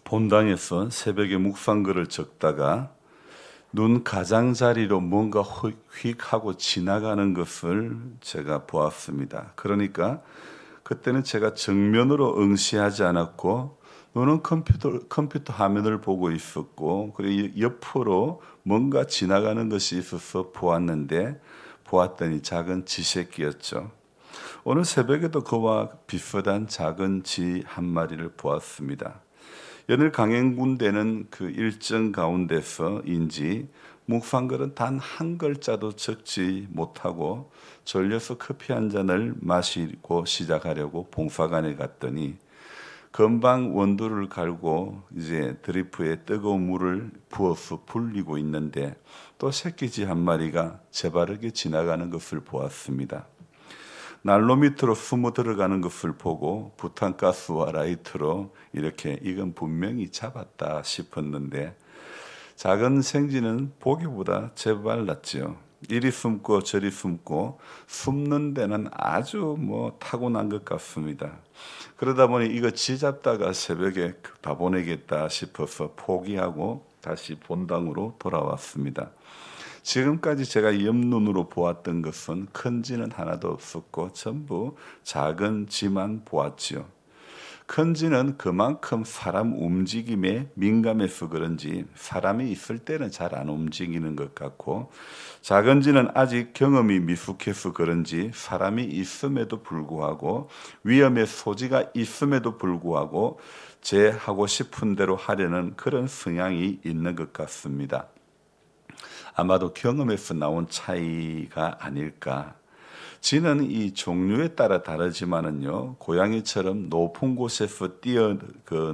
본당에서 새벽에 묵상글을 적다가 눈 가장자리로 뭔가 휙 하고 지나가는 것을 제가 보았습니다. 그러니까 그때는 제가 정면으로 응시하지 않았고 눈은 컴퓨터 화면을 보고 있었고 그리고 옆으로 뭔가 지나가는 것이 있어서 보았더니 작은 쥐새끼였죠. 오늘 새벽에도 그와 비슷한 작은 쥐 한 마리를 보았습니다. 연일 강행군대는 그 일정 가운데서인지 묵상글은 단 한 글자도 적지 못하고 졸려서 커피 한 잔을 마시고 시작하려고 봉사관에 갔더니 금방 원두를 갈고 이제 드리프에 뜨거운 물을 부어서 불리고 있는데 또 새끼쥐 한 마리가 재바르게 지나가는 것을 보았습니다. 난로 밑으로 숨어 들어가는 것을 보고 부탄가스와 라이터로 이렇게 이건 분명히 잡았다 싶었는데 작은 생쥐는 보기보다 제발 낫지요. 이리 숨고 저리 숨고 숨는 데는 아주 타고난 것 같습니다. 그러다 보니 이거 쥐 잡다가 새벽에 다 보내겠다 싶어서 포기하고 다시 본당으로 돌아왔습니다. 지금까지 제가 옆눈으로 보았던 것은 큰 쥐는 하나도 없었고 전부 작은 쥐만 보았지요. 큰 쥐는 그만큼 사람 움직임에 민감해서 그런지 사람이 있을 때는 잘 안 움직이는 것 같고 작은 쥐는 아직 경험이 미숙해서 그런지 사람이 있음에도 불구하고 위험의 소지가 있음에도 불구하고 제 하고 싶은 대로 하려는 그런 성향이 있는 것 같습니다. 아마도 경험에서 나온 차이가 아닐까. 쥐는 이 종류에 따라 다르지만은요, 고양이처럼 높은 곳에서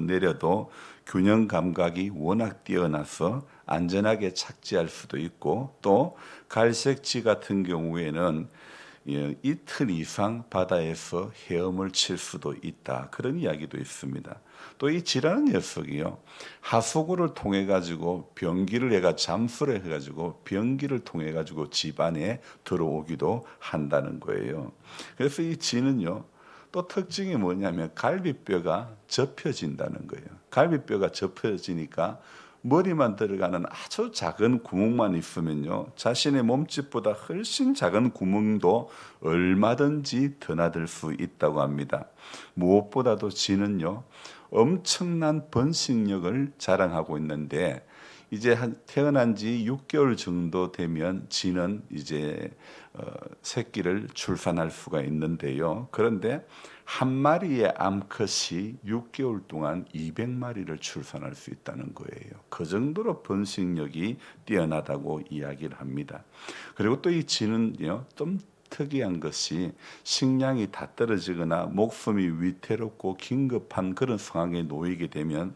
내려도 균형 감각이 워낙 뛰어나서 안전하게 착지할 수도 있고, 또 갈색쥐 같은 경우에는 이틀 이상 바다에서 헤엄을 칠 수도 있다. 그런 이야기도 있습니다. 또 이 쥐라는 녀석이요, 하수구를 통해 가지고 변기를 얘가 잠수를 해가지고 변기를 통해 가지고 집 안에 들어오기도 한다는 거예요. 그래서 이 쥐는요, 또 특징이 뭐냐면 갈비뼈가 접혀진다는 거예요. 갈비뼈가 접혀지니까 머리만 들어가는 아주 작은 구멍만 있으면요, 자신의 몸집보다 훨씬 작은 구멍도 얼마든지 드나들 수 있다고 합니다. 무엇보다도 쥐는요, 엄청난 번식력을 자랑하고 있는데 이제 태어난 지 6개월 정도 되면 쥐는 이제 새끼를 출산할 수가 있는데요. 그런데 한 마리의 암컷이 6개월 동안 200마리를 출산할 수 있다는 거예요. 그 정도로 번식력이 뛰어나다고 이야기를 합니다. 그리고 또 이 쥐는요, 좀 특이한 것이 식량이 다 떨어지거나 목숨이 위태롭고 긴급한 그런 상황에 놓이게 되면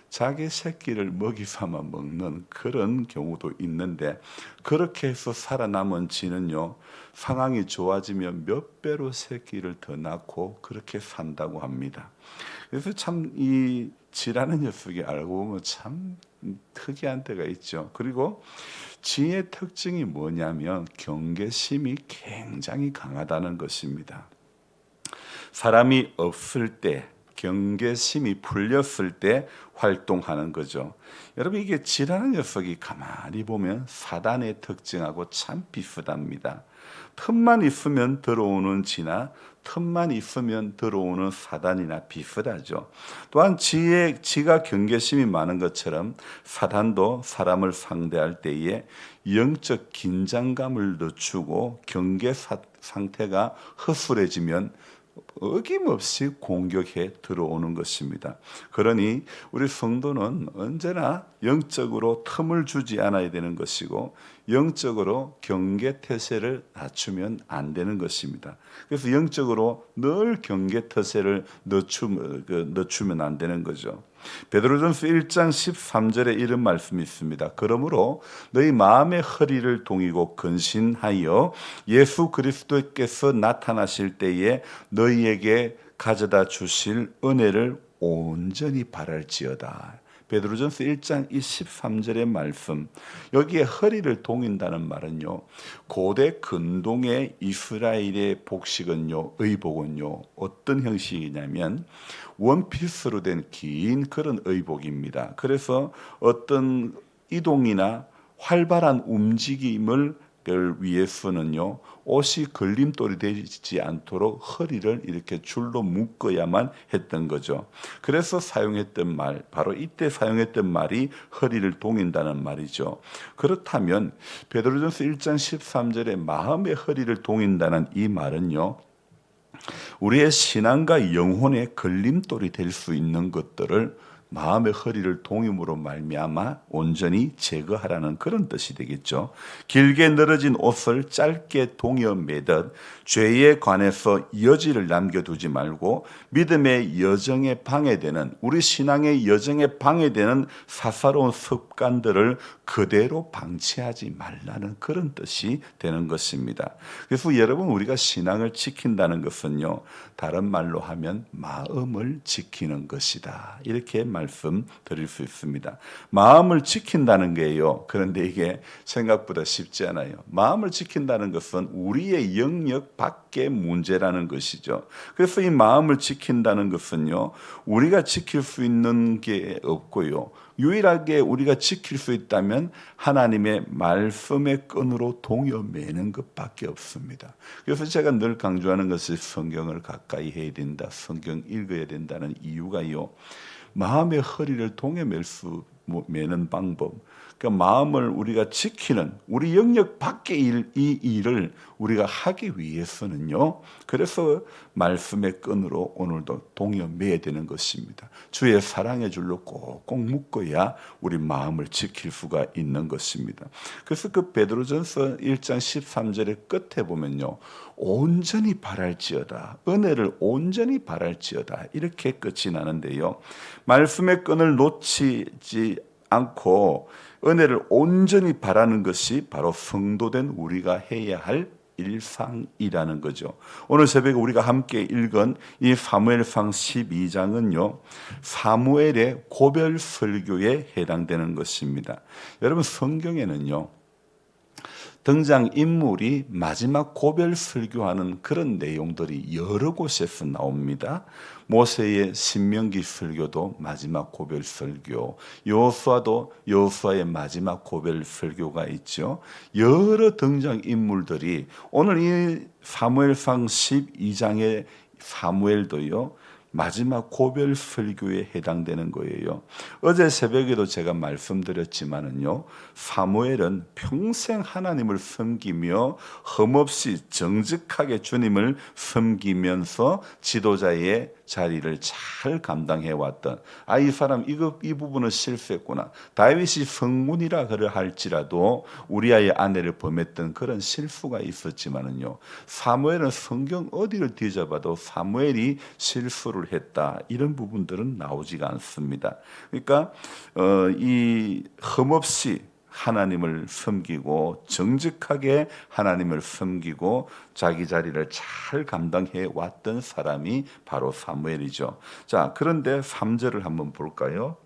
자기 새끼를 먹이 삼아 먹는 그런 경우도 있는데, 그렇게 해서 살아남은 쥐는요, 상황이 좋아지면 몇 배로 새끼를 더 낳고 그렇게 산다고 합니다. 그래서 참 이 쥐라는 녀석이 알고 보면 참 특이한 때가 있죠. 그리고 쥐의 특징이 뭐냐면 경계심이 굉장히 강하다는 것입니다. 사람이 없을 때, 경계심이 풀렸을 때 활동하는 거죠. 여러분, 이게 쥐라는 녀석이 가만히 보면 사단의 특징하고 참 비슷합니다. 틈만 있으면 들어오는 쥐나 틈만 있으면 들어오는 사단이나 비슷하죠. 또한 쥐가 경계심이 많은 것처럼 사단도 사람을 상대할 때에 영적 긴장감을 늦추고 경계 상태가 허술해지면 어김없이 공격해 들어오는 것입니다. 그러니 우리 성도는 언제나 영적으로 틈을 주지 않아야 되는 것이고 영적으로 경계태세를 낮추면 안 되는 것입니다. 그래서 영적으로 늘 경계태세를 늦추면 안 되는 거죠. 베드로전서 1장 13절에 이런 말씀이 있습니다. 그러므로 너희 마음의 허리를 동이고 근신하여 예수 그리스도께서 나타나실 때에 너희에게 가져다 주실 은혜를 온전히 바랄지어다. 베드로전서 1장 23절의 말씀, 여기에 허리를 동인다는 말은요, 고대 근동의 이스라엘의 복식은요, 의복은요, 어떤 형식이냐면 원피스로 된 긴 그런 의복입니다. 그래서 어떤 이동이나 활발한 움직임을 위해서는요, 옷이 걸림돌이 되지 않도록 허리를 이렇게 줄로 묶어야만 했던 거죠. 그래서 사용했던 말, 바로 이때 사용했던 말이 허리를 동인다는 말이죠. 그렇다면 베드로전서 1장 13절에 마음의 허리를 동인다는 이 말은요, 우리의 신앙과 영혼의 걸림돌이 될 수 있는 것들을 마음의 허리를 동임으로 말미암아 온전히 제거하라는 그런 뜻이 되겠죠. 길게 늘어진 옷을 짧게 동여 매듯 죄에 관해서 여지를 남겨두지 말고 믿음의 여정에 방해되는, 우리 신앙의 여정에 방해되는 사사로운 습관들을 그대로 방치하지 말라는 그런 뜻이 되는 것입니다. 그래서 여러분, 우리가 신앙을 지킨다는 것은요, 다른 말로 하면 마음을 지키는 것이다, 이렇게 말씀드릴 수 있습니다. 마음을 지킨다는 게요, 그런데 이게 생각보다 쉽지 않아요. 마음을 지킨다는 것은 우리의 영역 밖의 문제라는 것이죠. 그래서 이 마음을 지킨다는 것은요, 우리가 지킬 수 있는 게 없고요, 유일하게 우리가 지킬 수 있다면 하나님의 말씀의 끈으로 동여 매는 것밖에 없습니다. 그래서 제가 늘 강조하는 것이 성경을 가까이 해야 된다, 성경 읽어야 된다는 이유가요, 마음의 허리를 동여 매는 방법, 그러니까 마음을 우리가 지키는, 우리 영역 밖의 이 일을 우리가 하기 위해서는요, 그래서 말씀의 끈으로 오늘도 동여 매야 되는 것입니다. 주의 사랑의 줄로 꼭꼭 묶어야 우리 마음을 지킬 수가 있는 것입니다. 그래서 그 베드로전서 1장 13절의 끝에 보면요, 온전히 바랄지어다, 은혜를 온전히 바랄지어다, 이렇게 끝이 나는데요, 말씀의 끈을 놓치지 않고 은혜를 온전히 바라는 것이 바로 성도된 우리가 해야 할 일상이라는 거죠. 오늘 새벽에 우리가 함께 읽은 이 사무엘상 12장은요, 사무엘의 고별 설교에 해당되는 것입니다. 여러분, 성경에는요, 등장 인물이 마지막 고별 설교하는 그런 내용들이 여러 곳에서 나옵니다. 모세의 신명기 설교도 마지막 고별 설교, 여호수아도 여호수아의 마지막 고별 설교가 있죠. 여러 등장 인물들이 오늘 이 사무엘상 12장의 사무엘도요, 마지막 고별 설교에 해당되는 거예요. 어제 새벽에도 제가 말씀드렸지만은요, 사무엘은 평생 하나님을 섬기며 흠없이 정직하게 주님을 섬기면서 지도자의 자리를 잘 감당해 왔던, 이 사람 이 부분은 실수했구나, 다윗이 성문이라 그러 할지라도 우리아의 아내를 범했던 그런 실수가 있었지만은요, 사무엘은 성경 어디를 뒤져봐도 사무엘이 실수를 했다, 이런 부분들은 나오지가 않습니다. 그러니까 이 흠없이 하나님을 섬기고 정직하게 하나님을 섬기고 자기 자리를 잘 감당해 왔던 사람이 바로 사무엘이죠. 자, 그런데 3절을 한번 볼까요?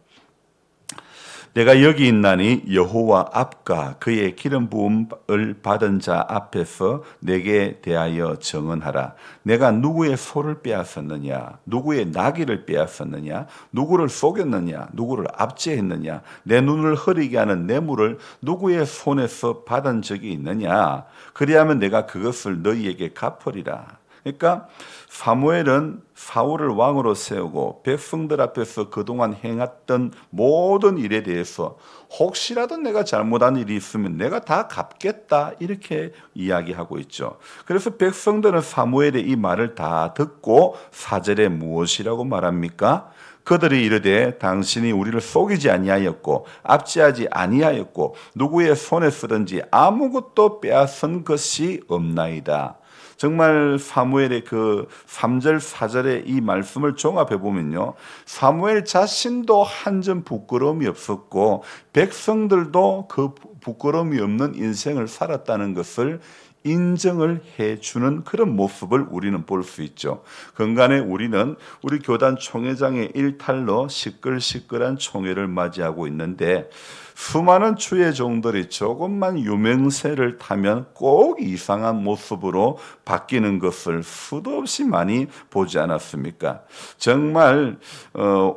내가 여기 있나니 여호와 앞과 그의 기름 부음을 받은 자 앞에서 내게 대하여 정언하라. 내가 누구의 소를 빼앗았느냐, 누구의 나귀를 빼앗았느냐, 누구를 속였느냐, 누구를 압제했느냐, 내 눈을 흐리게 하는 뇌물을 누구의 손에서 받은 적이 있느냐, 그리하면 내가 그것을 너희에게 갚으리라. 그러니까 사무엘은 사울을 왕으로 세우고 백성들 앞에서 그동안 행했던 모든 일에 대해서 혹시라도 내가 잘못한 일이 있으면 내가 다 갚겠다, 이렇게 이야기하고 있죠. 그래서 백성들은 사무엘의 이 말을 다 듣고 4절에 무엇이라고 말합니까? 그들이 이르되 당신이 우리를 속이지 아니하였고 압제하지 아니하였고 누구의 손에 쓰든지 아무것도 빼앗은 것이 없나이다. 정말 사무엘의 그 3절 4절의 이 말씀을 종합해 보면요, 사무엘 자신도 한 점 부끄러움이 없었고 백성들도 그 부끄러움이 없는 인생을 살았다는 것을 인정을 해주는 그런 모습을 우리는 볼 수 있죠. 근간에 우리는 우리 교단 총회장의 일탈로 시끌시끌한 총회를 맞이하고 있는데 수많은 주의 종들이 조금만 유명세를 타면 꼭 이상한 모습으로 바뀌는 것을 수도 없이 많이 보지 않았습니까? 정말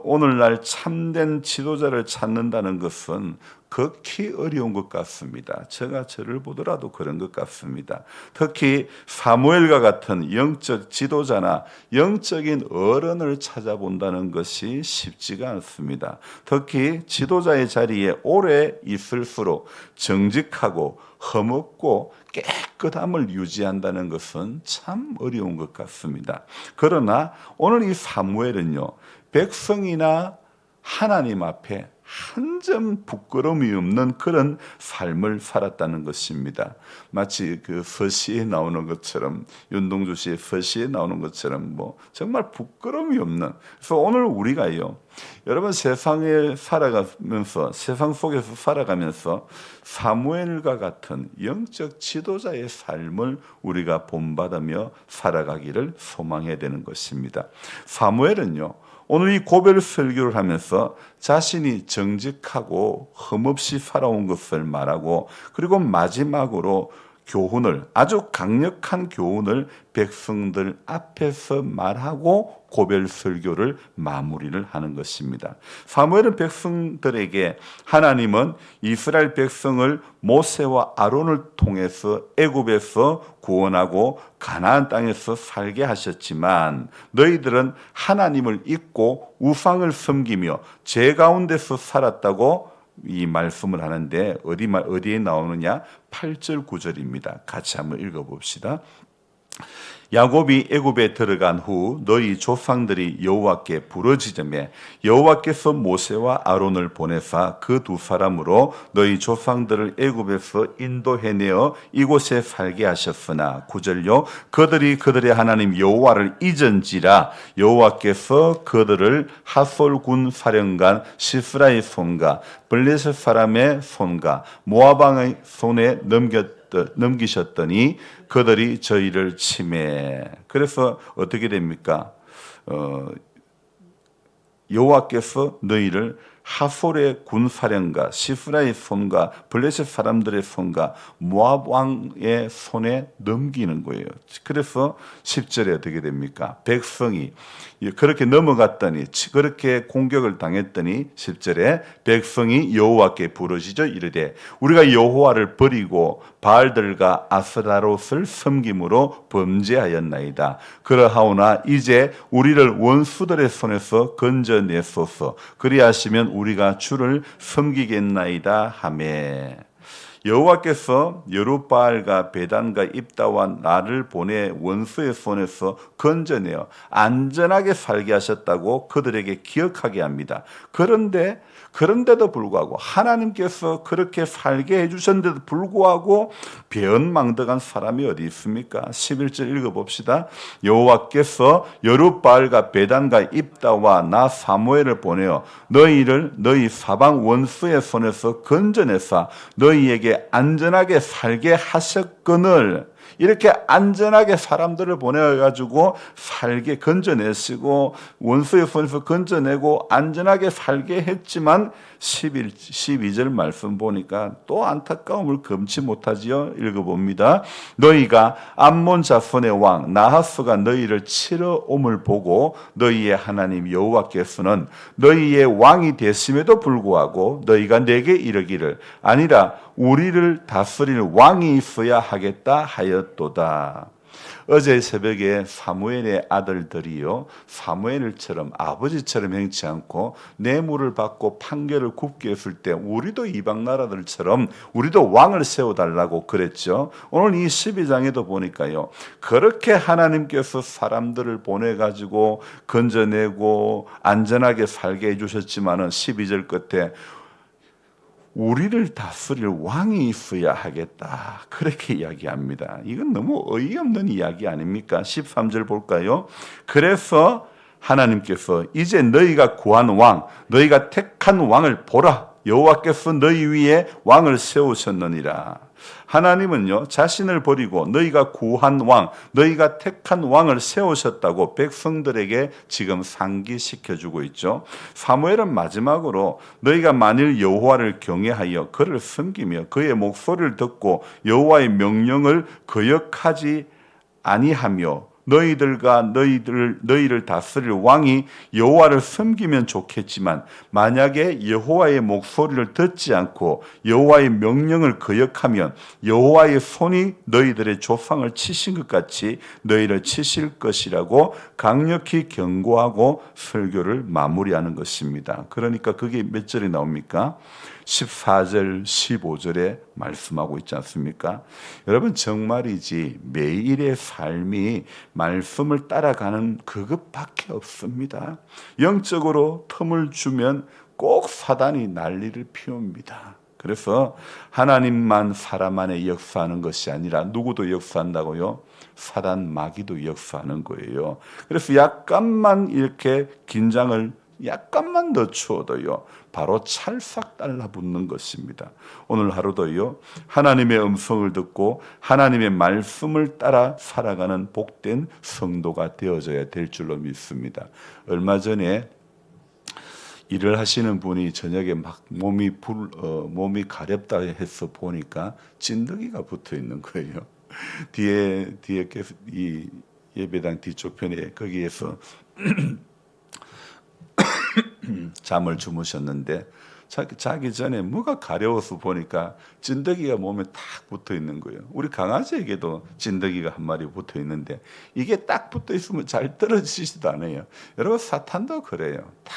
오늘날 참된 지도자를 찾는다는 것은 극히 어려운 것 같습니다. 제가 저를 보더라도 그런 것 같습니다. 특히 사무엘과 같은 영적 지도자나 영적인 어른을 찾아본다는 것이 쉽지가 않습니다. 특히 지도자의 자리에 오래 있을수록 정직하고 흠없고 깨끗함을 유지한다는 것은 참 어려운 것 같습니다. 그러나 오늘 이 사무엘은요, 백성이나 하나님 앞에 한 점 부끄러움이 없는 그런 삶을 살았다는 것입니다. 마치 그 서시에 나오는 것처럼, 윤동주 씨의 서시에 나오는 것처럼 정말 부끄러움이 없는. 그래서 오늘 우리가요, 여러분 세상에 살아가면서, 세상 속에서 살아가면서 사무엘과 같은 영적 지도자의 삶을 우리가 본받으며 살아가기를 소망해야 되는 것입니다. 사무엘은요, 오늘 이 고별 설교를 하면서 자신이 정직하고 흠없이 살아온 것을 말하고, 그리고 마지막으로 교훈을, 아주 강력한 교훈을 백성들 앞에서 말하고 고별 설교를 마무리를 하는 것입니다. 사무엘은 백성들에게 하나님은 이스라엘 백성을 모세와 아론을 통해서 애굽에서 구원하고 가나안 땅에서 살게 하셨지만 너희들은 하나님을 잊고 우상을 섬기며 죄 가운데서 살았다고 이 말씀을 하는데 어디에 나오느냐? 8절 9절입니다. 같이 한번 읽어봅시다. 야곱이 애굽에 들어간 후 너희 조상들이 여호와께 부르짖으매 여호와께서 모세와 아론을 보내사 그 두 사람으로 너희 조상들을 애굽에서 인도해내어 이곳에 살게 하셨으나 9절요 그들의 하나님 여호와를 잊은지라 여호와께서 그들을 하솔 군 사령관 시스라의 손과 블레셋 사람의 손과 모압 왕의 손에 넘기셨더니 그들이 저희를 치매. 그래서 어떻게 됩니까? 여호와께서 너희를 하솔의 군사령과 시스라의 손과 블레셋 사람들의 손과 모압 왕의 손에 넘기는 거예요. 그래서 10절에 어떻게 됩니까? 백성이 그렇게 넘어갔더니, 그렇게 공격을 당했더니 10절에 백성이 여호와께 부르짖어 이르되 우리가 여호와를 버리고 바알들과 아스라롯을 섬김으로 범죄하였나이다. 그러하오나 이제 우리를 원수들의 손에서 건져내소서. 그리하시면 우리가 주를 섬기겠나이다 하매. 여호와께서 여룻바알과 베단과 입다와 나를 보내 원수의 손에서 건져내어 안전하게 살게 하셨다고 그들에게 기억하게 합니다. 그런데도 불구하고 하나님께서 그렇게 살게 해주셨는데도 불구하고 배은망덕한 사람이 어디 있습니까? 11절 읽어봅시다. 여호와께서 여룻바알과 베단과 입다와 나 사무엘을 보내어 너희 사방 원수의 손에서 건져내사 너희에게 안전하게 살게 하셨거늘. 이렇게 안전하게 사람들을 보내가지고 살게 건져내시고 원수의 손에서 건져내고 안전하게 살게 했지만 12절 말씀 보니까 또 안타까움을 금치 못하지요. 읽어봅니다. 너희가 암몬 자손의 왕 나하스가 너희를 치러 옴을 보고 너희의 하나님 여호와께서는 너희의 왕이 되심에도 불구하고 너희가 내게 이르기를 아니라 우리를 다스릴 왕이 있어야 하겠다 하였도다. 어제 새벽에 사무엘의 아들들이요 사무엘처럼 아버지처럼 행치 않고 뇌물을 받고 판결을 굽게 했을 때 우리도 이방 나라들처럼 우리도 왕을 세워달라고 그랬죠. 오늘 이 12장에도 보니까요 그렇게 하나님께서 사람들을 보내가지고 건져내고 안전하게 살게 해주셨지만은 12절 끝에 우리를 다스릴 왕이 있어야 하겠다. 그렇게 이야기합니다. 이건 너무 어이없는 이야기 아닙니까? 13절 볼까요? 그래서 하나님께서 이제 너희가 구한 왕, 너희가 택한 왕을 보라. 여호와께서 너희 위에 왕을 세우셨느니라. 하나님은요, 자신을 버리고 너희가 구한 왕, 너희가 택한 왕을 세우셨다고 백성들에게 지금 상기시켜주고 있죠. 사무엘은 마지막으로 너희가 만일 여호와를 경외하여 그를 섬기며 그의 목소리를 듣고 여호와의 명령을 거역하지 아니하며 너희를 다스릴 왕이 여호와를 섬기면 좋겠지만 만약에 여호와의 목소리를 듣지 않고 여호와의 명령을 거역하면 여호와의 손이 너희들의 조상을 치신 것 같이 너희를 치실 것이라고 강력히 경고하고 설교를 마무리하는 것입니다. 그러니까 그게 몇 절이 나옵니까? 14절, 15절에 말씀하고 있지 않습니까? 여러분 정말이지 매일의 삶이 말씀을 따라가는 그것밖에 없습니다. 영적으로 틈을 주면 꼭 사단이 난리를 피웁니다. 그래서 하나님만 사람 안에 역사하는 것이 아니라 누구도 역사한다고요? 사단 마귀도 역사하는 거예요. 그래서 약간만 이렇게 긴장을 약간만 늦추어도요 바로 찰싹 달라붙는 것입니다. 오늘 하루도요 하나님의 음성을 듣고 하나님의 말씀을 따라 살아가는 복된 성도가 되어져야 될 줄로 믿습니다. 얼마 전에 일을 하시는 분이 저녁에 막 몸이 가렵다 해서 보니까 찐득이가 붙어 있는 거예요. 뒤에 이 예배당 뒤쪽 편에 거기에서 잠을 주무셨는데 자기 전에 뭐가 가려워서 보니까 찐득이가 몸에 딱 붙어 있는 거예요. 우리 강아지에게도 찐득이가 한 마리 붙어 있는데 이게 딱 붙어 있으면 잘 떨어지지도 않아요. 여러분 사탄도 그래요. 딱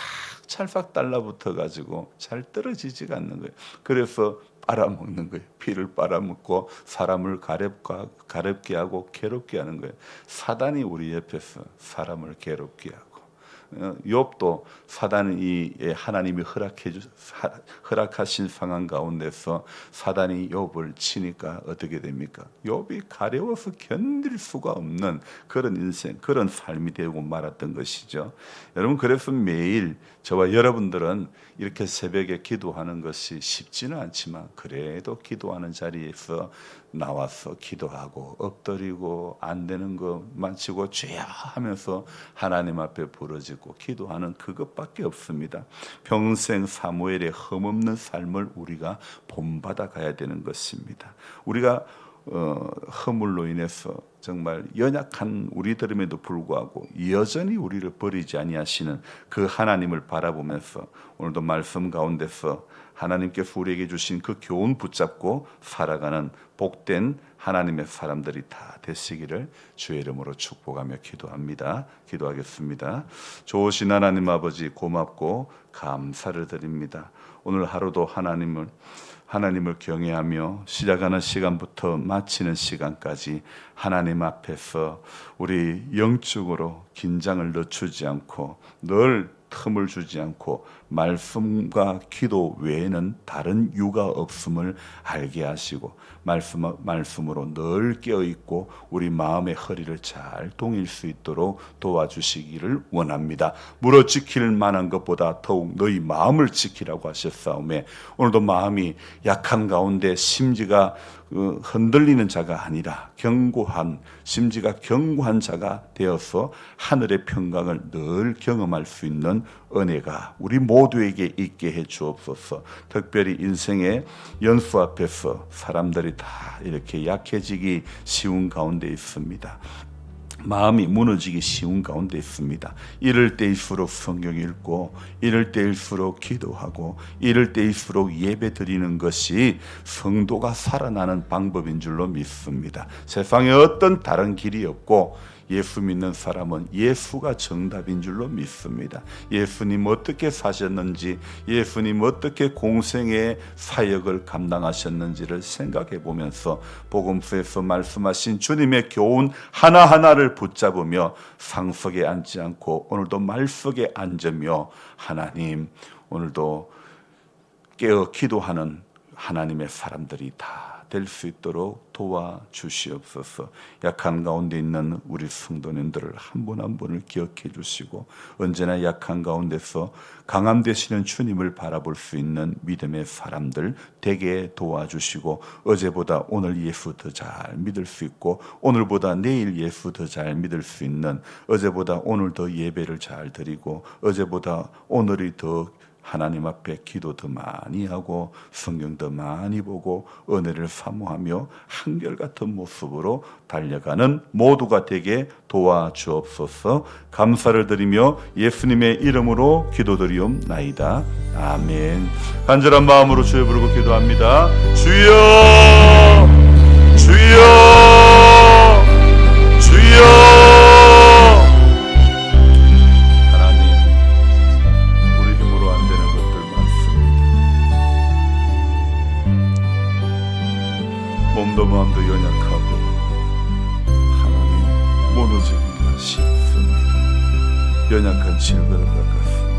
찰싹 달라붙어 가지고 잘 떨어지지가 않는 거예요. 그래서 빨아먹는 거예요. 피를 빨아먹고 사람을 가렵게 하고 괴롭게 하는 거예요. 사단이 우리 옆에서 사람을 괴롭게 하고 욥도 사단이 하나님이 허락하신 상황 가운데서 사단이 욥을 치니까 어떻게 됩니까? 욥이 가려워서 견딜 수가 없는 그런 인생, 그런 삶이 되고 말았던 것이죠. 여러분 그래서 매일 저와 여러분들은 이렇게 새벽에 기도하는 것이 쉽지는 않지만 그래도 기도하는 자리에서 나와서 기도하고 엎드리고 안 되는 거 만지고 죄야 하면서 하나님 앞에 부르짖고 기도하는 그것밖에 없습니다. 평생 사무엘의 흠없는 삶을 우리가 본받아 가야 되는 것입니다. 우리가 허물로 인해서 정말 연약한 우리들임에도 불구하고 여전히 우리를 버리지 아니하시는 그 하나님을 바라보면서 오늘도 말씀 가운데서 하나님께서 우리에게 주신 그 교훈 붙잡고 살아가는 복된 하나님의 사람들이 다 되시기를 주의 이름으로 축복하며 기도합니다. 기도하겠습니다. 좋으신 하나님 아버지 고맙고 감사를 드립니다. 오늘 하루도 하나님을 경외하며 시작하는 시간부터 마치는 시간까지 하나님 앞에서 우리 영적으로 긴장을 늦추지 않고 늘 틈을 주지 않고 말씀과 기도 외에는 다른 유가 없음을 알게 하시고 말씀으로 늘 깨어있고 우리 마음의 허리를 잘 동일 수 있도록 도와주시기를 원합니다. 물어 지킬 만한 것보다 더욱 너희 마음을 지키라고 하셨사오매 오늘도 마음이 약한 가운데 심지가 흔들리는 자가 아니라 심지가 견고한 자가 되어서 하늘의 평강을 늘 경험할 수 있는 은혜가 우리 모두에게 있게 해 주옵소서. 특별히 인생의 연수 앞에서 사람들이 다 이렇게 약해지기 쉬운 가운데 있습니다. 마음이 무너지기 쉬운 가운데 있습니다. 이럴 때일수록 성경 읽고 이럴 때일수록 기도하고 이럴 때일수록 예배 드리는 것이 성도가 살아나는 방법인 줄로 믿습니다. 세상에 어떤 다른 길이 없고 예수 믿는 사람은 예수가 정답인 줄로 믿습니다. 예수님 어떻게 사셨는지 예수님 어떻게 공생의 사역을 감당하셨는지를 생각해 보면서 복음서에서 말씀하신 주님의 교훈 하나하나를 붙잡으며 상석에 앉지 않고 오늘도 말석에 앉으며 하나님 오늘도 깨어 기도하는 하나님의 사람들이 다 될 수 있도록 도와주시옵소서. 약한 가운데 있는 우리 성도님들을 한 분 한 분을 기억해 주시고 언제나 약한 가운데서 강함 되시는 주님을 바라볼 수 있는 믿음의 사람들 되게 도와주시고 어제보다 오늘 예수 더 잘 믿을 수 있고 오늘보다 내일 예수 더 잘 믿을 수 있는 어제보다 오늘 더 예배를 잘 드리고 어제보다 오늘이 더 하나님 앞에 기도 더 많이 하고 성경 더 많이 보고 은혜를 사모하며 한결같은 모습으로 달려가는 모두가 되게 도와주옵소서. 감사를 드리며 예수님의 이름으로 기도드리옵나이다. 아멘. 간절한 마음으로 주여 부르고 기도합니다. 주여, 주여, 주여. 몸도 마음도 연약하고 하나님 무너지기가 쉽습니다. 연약한 질그릇 같습니다.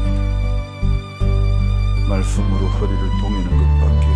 말씀으로 허리를 동이는 것밖에